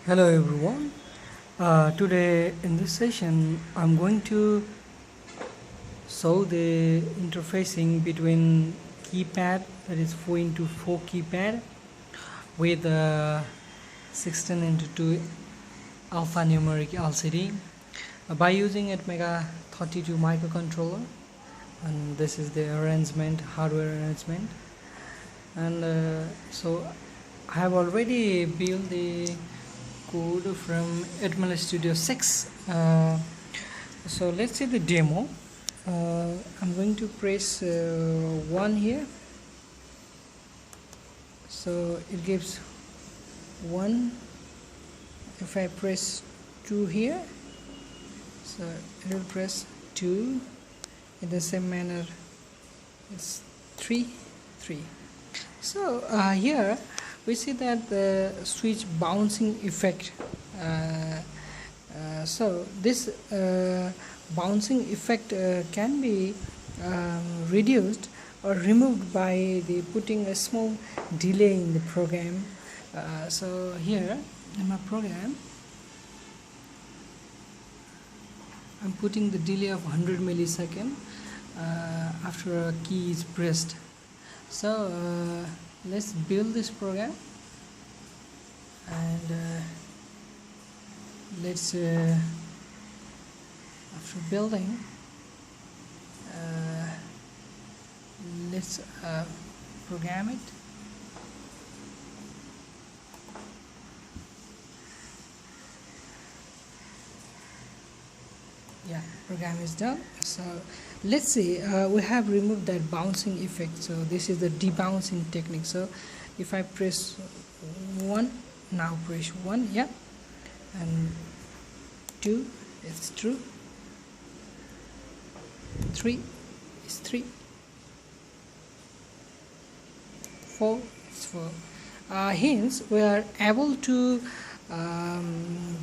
Hello everyone. Today in this session I'm going to show the interfacing between keypad, that is 4x4 keypad, with a 16x2 alphanumeric LCD by using ATMEGA32 microcontroller. And this is the arrangement, hardware arrangement. And so I have already built the code from ATMEGA Studio 6. So let's see the demo. I'm going to press 1 here, so it gives 1. If I press 2 here, so it will press 2. In the same manner, it's 3. So here we see that the switch bouncing effect. So this bouncing effect can be reduced or removed by the putting a small delay in the program. So here in my program, I'm putting the delay of 100 millisecond after a key is pressed. So let's build this program, and let's after building, let's program it. Yeah, program is done. So let's see, we have removed that bouncing effect. So this is the debouncing technique. So if I press 1, now press 1, yeah, and 2, it's true, 3 is 3, 4 is 4. Hence we are able to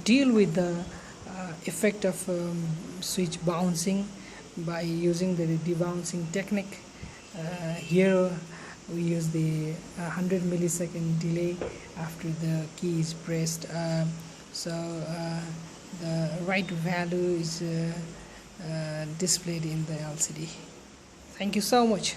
deal with the effect of switch bouncing by using the debouncing technique. Here we use the 100 millisecond delay after the key is pressed. So the right value is displayed in the LCD. Thank you so much.